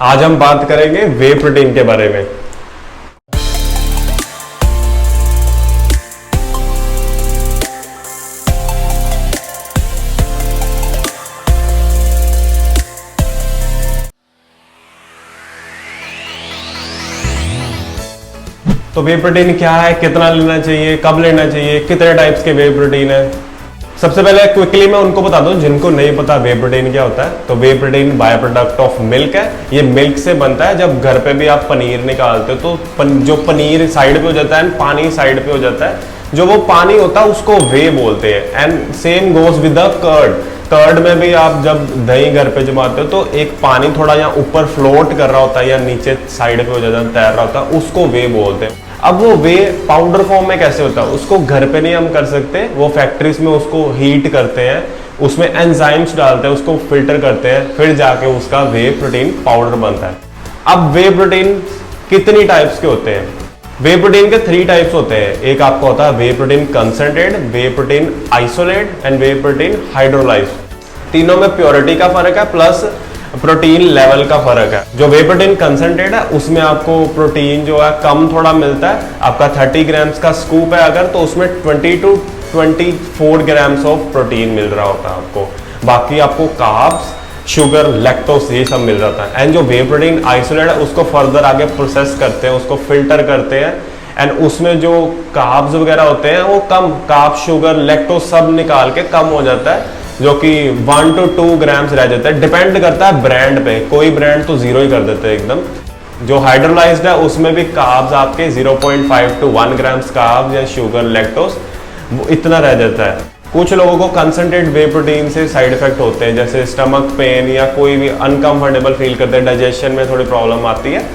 आज हम बात करेंगे वे प्रोटीन के बारे में। तो वे प्रोटीन क्या है, कितना लेना चाहिए, कब लेना चाहिए, कितने टाइप्स के वे प्रोटीन है। सबसे पहले क्विकली मैं उनको बता दूं जिनको नहीं पता वे प्रोटीन क्या होता है। तो whey protein byproduct of milk है। ये मिल्क से बनता है। जब घर पे भी आप पनीर निकालते हो तो जो पनीर साइड पे हो जाता है, पानी साइड पे हो जाता है, जो वो पानी होता है उसको वे बोलते हैं। And same goes with the curd. Curd में भी आप जब दही घर पे जमाते हो तो एक पानी थोड़ा यहाँ ऊपर फ्लोट कर रहा होता है या नीचे साइड पे हो जाता है, तैर रहा होता है, उसको वे बोलते हैं। अब वो वे पाउडर फॉर्म में कैसे होता है, उसको घर पे नहीं हम कर सकते। वो फैक्ट्रीज में उसको हीट करते हैं, उसमें एंजाइम्स डालते हैं, उसको फिल्टर करते हैं, फिर जाके उसका वे प्रोटीन पाउडर बनता है। अब वे प्रोटीन कितनी टाइप्स के होते हैं? वे प्रोटीन के 3 टाइप्स होते हैं। एक आपका होता है whey protein concentrate, whey protein isolate and whey protein hydrolyse. तीनों में प्योरिटी का फर्क है प्लस प्रोटीन लेवल का फर्क है। जो वे प्रोटीन कंसंट्रेट है उसमें आपको प्रोटीन जो है कम थोड़ा मिलता है। आपका 30 ग्राम्स का स्कूप है अगर, तो उसमें 20 to 24 ग्राम्स ऑफ प्रोटीन मिल रहा होता है आपको। बाकी आपको कार्ब्स, शुगर, लैक्टोज ये सब मिल जाता है। एंड जो वे प्रोटीन आइसोलेट है उसको फर्दर आगे प्रोसेस करते हैं, उसको फिल्टर करते हैं एंड उसमें जो कार्ब्स वगैरह होते हैं वो कम, कार्ब, शुगर, लैक्टोज सब निकाल के कम हो जाता है, जो कि 1 to 2 ग्राम्स रह जाता है। डिपेंड करता है ब्रांड पे, कोई ब्रांड तो 0 ही कर देते हैं एकदम। जो हाइड्रोलाइज्ड है उसमें भी कार्ब्स आपके 0.5 to 1 ग्राम्स कार्ब्स या शुगर, लैक्टोज वो इतना रह जाता है। कुछ लोगों को कंसंट्रेट वे प्रोटीन से साइड इफेक्ट होते हैं, जैसे स्टमक पेन या कोई भी अनकंफर्टेबल फील करते हैं, डाइजेशन में थोड़ी प्रॉब्लम आती है,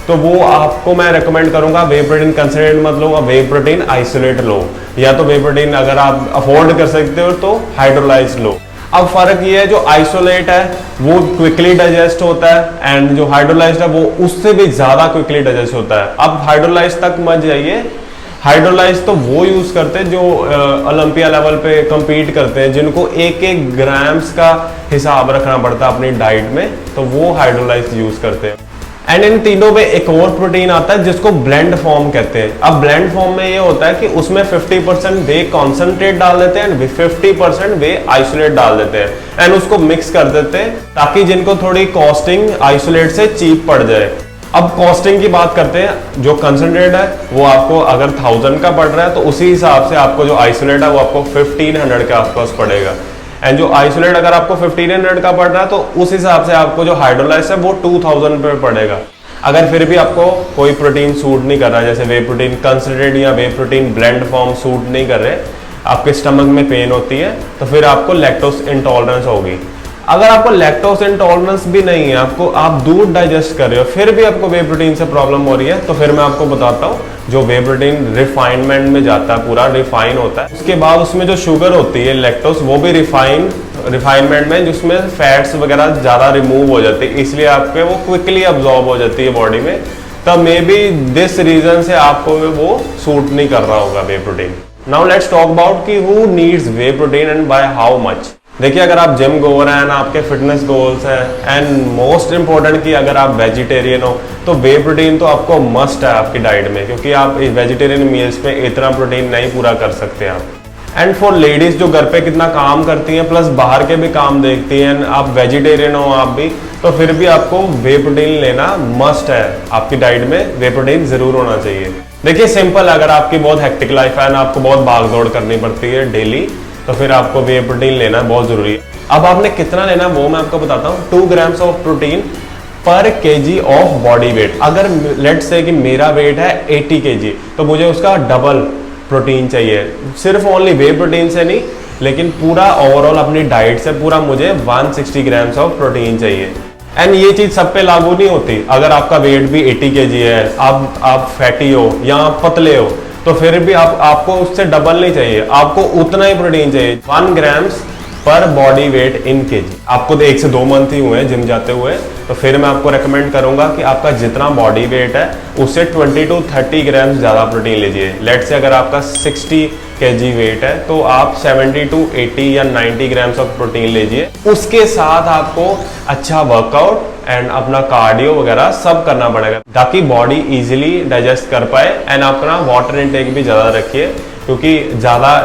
तो वो आपको मैं रेकमेंड करूंगा वे प्रोटीन कंसंट्रेट मत लो, वे प्रोटीन आइसोलेट लो, या तो वे प्रोटीन अगर आप अफोर्ड कर सकते हो तो हाइड्रोलाइज लो। अब फर्क ये है, जो आइसोलेट है वो क्विकली डाइजेस्ट होता है एंड जो हाइड्रोलाइज्ड है वो उससे भी ज्यादा क्विकली डाइजेस्ट होता है। अब हाइड्रोलाइज तक मत जाइए। हाइड्रोलाइज तो वो यूज करते हैं जो ओलंपिया लेवल पे compete करते हैं, जिनको 1-1 ग्राम्स का हिसाब रखना पड़ता है अपनी डाइट में, तो वो हाइड्रोलाइज यूज करते हैं। एंड इन तीनों में एक और प्रोटीन आता है जिसको ब्लेंड फॉर्म कहते हैं। अब ब्लेंड फॉर्म में ये होता है कि उसमें 50% वे कॉन्सेंट्रेट डाल देते हैं एंड 50% वे आइसोलेट डाल देते हैं एंड उसको मिक्स कर देते हैं, ताकि जिनको थोड़ी कॉस्टिंग आइसोलेट से चीप पड़ जाए। अब कॉस्टिंग की बात करते हैं। जो कंसंट्रेट है वो आपको अगर 1000 का पड़ रहा है तो उसी हिसाब से आपको जो आइसोलेट है वो आपको 1500 के आसपास पड़ेगा। एंड जो आइसोलेट अगर आपको 1500 का पड़ रहा है तो उस हिसाब से आपको जो हाइड्रोलाइज है वो 2000 पे पड़ेगा। अगर फिर भी आपको कोई प्रोटीन सूट नहीं कर रहा है, जैसे वे प्रोटीन कंसंट्रेट या वे प्रोटीन ब्लेंड फॉर्म सूट नहीं कर रहे, आपके स्टमक में पेन होती है, तो फिर आपको लैक्टोज इंटॉलरेंस होगी। अगर आपको लैक्टोज इंटॉलरेंस भी नहीं है, आपको आप दूध डाइजेस्ट कर रहे हो, फिर भी आपको वे प्रोटीन से प्रॉब्लम हो रही है, तो फिर मैं आपको बताता हूँ जो वे प्रोटीन रिफाइनमेंट में जाता है, पूरा रिफाइन होता है। उसके बाद उसमें जो शुगर होती है लैक्टोज, वो भी रिफाइनमेंट में, जिसमें फैट्स वगैरह ज्यादा रिमूव हो जाती है, इसलिए आपके वो क्विकली अब्जॉर्ब हो जाती है बॉडी में। तब मे बी दिस रीजन से आपको वो सूट नहीं कर रहा होगा whey protein. Now let's talk about कि who needs whey protein and by how much. देखिए, अगर आप जिम गोअर हैं, आपके फिटनेस गोल्स हैं एंड मोस्ट इंपॉर्टेंट कि अगर आप वेजिटेरियन हो तो वे प्रोटीन तो आपको मस्ट है आपकी डाइट में, क्योंकि आप वेजिटेरियन मील्स में इतना प्रोटीन नहीं पूरा कर सकते आप। एंड फॉर लेडीज जो घर पे कितना काम करती हैं प्लस बाहर के भी काम देखती हैं, आप वेजिटेरियन हो आप भी, तो फिर भी आपको वे प्रोटीन लेना मस्ट है। आपकी डाइट में वे प्रोटीन जरूर होना चाहिए। देखिए सिंपल, अगर आपकी बहुत हेक्टिक लाइफ है ना, आपको बहुत भाग दौड़ करनी पड़ती है डेली, तो फिर आपको वे प्रोटीन लेना बहुत जरूरी है। अब आपने कितना लेना वो मैं आपको बताता हूँ। 2 ग्राम्स ऑफ प्रोटीन पर केजी ऑफ बॉडी वेट। अगर लेट्स से कि मेरा वेट है 80 केजी, तो मुझे उसका डबल प्रोटीन चाहिए। सिर्फ ओनली वे प्रोटीन से नहीं, लेकिन पूरा ओवरऑल अपनी डाइट से पूरा मुझे 160 ग्राम्स ऑफ प्रोटीन चाहिए। एंड ये चीज सब पे लागू नहीं होती। अगर आपका वेट भी 80 केजी है, आप फैटी हो या आप पतले हो, तो फिर भी आपको उससे डबल नहीं चाहिए, आपको उतना ही प्रोटीन चाहिए, 1 ग्राम्स पर बॉडी वेट इन केजी। आपको 1 से 2 मंथ ही हुए हैं जिम जाते हुए, तो फिर मैं आपको रेकमेंड करूंगा कि आपका जितना बॉडी वेट है उससे 20 to 30 ग्राम्स ज्यादा प्रोटीन लीजिए। लेट्स से अगर आपका 60 केजी वेट है तो आप 70 to 80 या 90 ग्राम्स ऑफ प्रोटीन लीजिए। उसके साथ आपको अच्छा वर्कआउट एंड अपना कार्डियो वगैरह सब करना पड़ेगा ताकि बॉडी इजीली डाइजेस्ट कर पाए। एंड अपना वाटर इनटेक भी ज़्यादा रखिए, क्योंकि ज़्यादा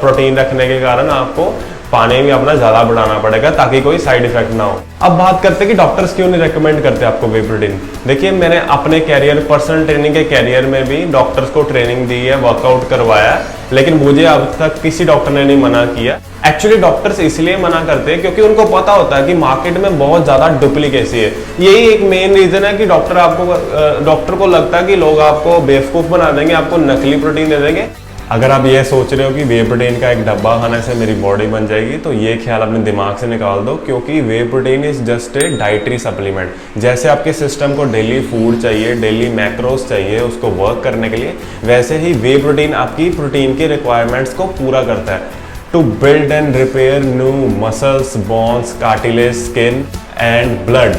प्रोटीन रखने के कारण आपको पानी भी अपना ज़्यादा बढ़ाना पड़ेगा ताकि कोई साइड इफेक्ट ना हो। अब बात करते हैं कि डॉक्टर्स क्यों नहीं रेकमेंड करते आपको वे प्रोटीन। देखिए, मैंने अपने कैरियर, पर्सनल ट्रेनिंग के कैरियर में भी डॉक्टर्स को ट्रेनिंग दी है, वर्कआउट करवाया है, लेकिन मुझे अब तक किसी डॉक्टर ने नहीं मना किया। एक्चुअली डॉक्टर्स इसलिए मना करते हैं क्योंकि उनको पता होता है कि मार्केट में बहुत ज़्यादा डुप्लीकेसी है। यही एक मेन रीज़न है कि डॉक्टर को लगता है कि लोग आपको बेवकूफ़ बना देंगे, आपको नकली प्रोटीन दे देंगे। अगर आप ये सोच रहे हो कि वे प्रोटीन का एक डब्बा खाने से मेरी बॉडी बन जाएगी, तो ये ख्याल अपने दिमाग से निकाल दो, क्योंकि whey protein is just a dietary supplement. जैसे आपके सिस्टम को डेली फूड चाहिए, डेली मैक्रोस चाहिए उसको वर्क करने के लिए, वैसे ही वे प्रोटीन आपकी प्रोटीन के रिक्वायरमेंट्स को पूरा करता है to build and repair new muscles, bones, cartilage, skin and blood.